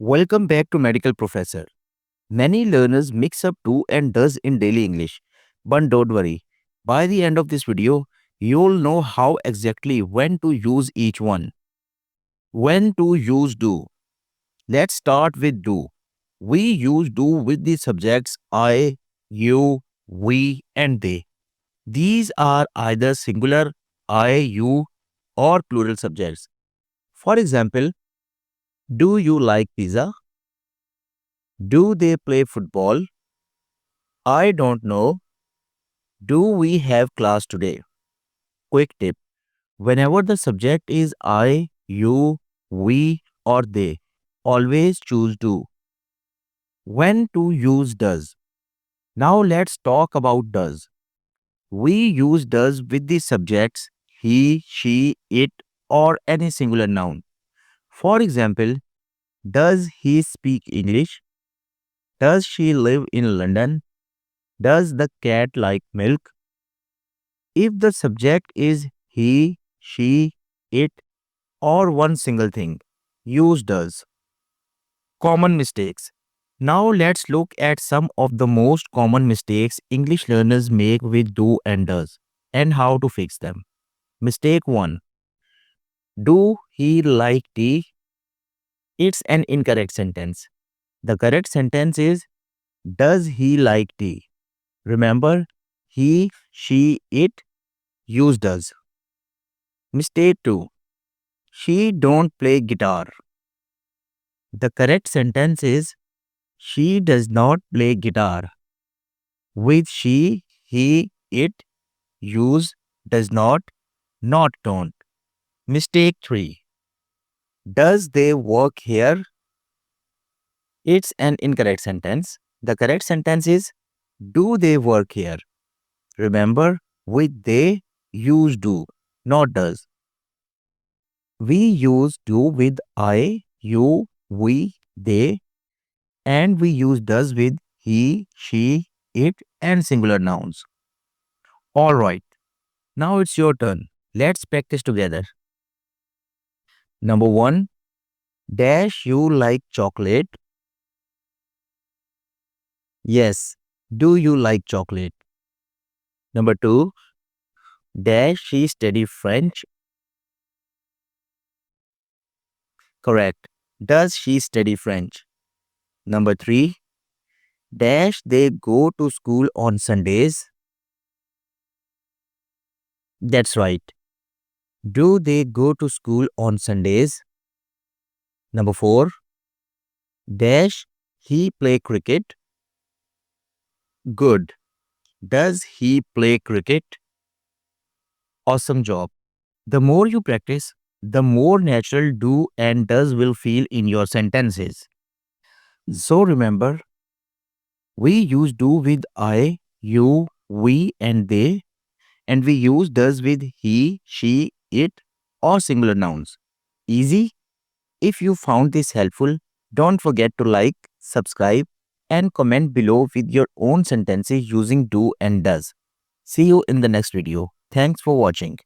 Welcome back to Medical Professor. Many learners mix up do and does in daily English. But don't worry, by the end of this video, you'll know how exactly when to use each one. When to use do. Let's start with do. We use do with the subjects I, you, we, and they. These are either singular, I, you, or plural subjects. For example, do you like pizza? Do they play football? I don't know. Do we have class today? Quick tip. Whenever the subject is I, you, we, or they, always choose do. When to use does. Now let's talk about does. We use does with the subjects he, she, it, or any singular noun. For example, does he speak English? Does she live in London? Does the cat like milk? If the subject is he, she, it, or one single thing, use does. Common mistakes. Now let's look at some of the most common mistakes English learners make with do and does and how to fix them. Mistake 1. Do he like tea? It's an incorrect sentence. The correct sentence is does he like tea? Remember, he, she, it, use does. Mistake 2. She don't play guitar. The correct sentence is she does not play guitar. With she, he, it, use, does not don't. Mistake 3. Does they work here? It's an incorrect sentence. The correct sentence is do they work here? Remember, with they, use do, not does. We use do with I, you, we, they, and we use does with he, she, it, and singular nouns. Alright, now it's your turn. Let's practice together. Number 1. Dash you like chocolate? Yes. Do you like chocolate? Number 2. Dash she study French? Correct. Does she study French? Number 3. Dash they go to school on Sundays? That's right. Do they go to school on Sundays? Number 4. Dash he play cricket? Good. Does he play cricket? Awesome job. The more you practice, the more natural do and does will feel in your sentences. So remember, we use do with I, you, we, and they, and we use does with he, she, it, or singular nouns. Easy? If you found this helpful, don't forget to like, subscribe, and comment below with your own sentences using do and does. See you in the next video. Thanks for watching.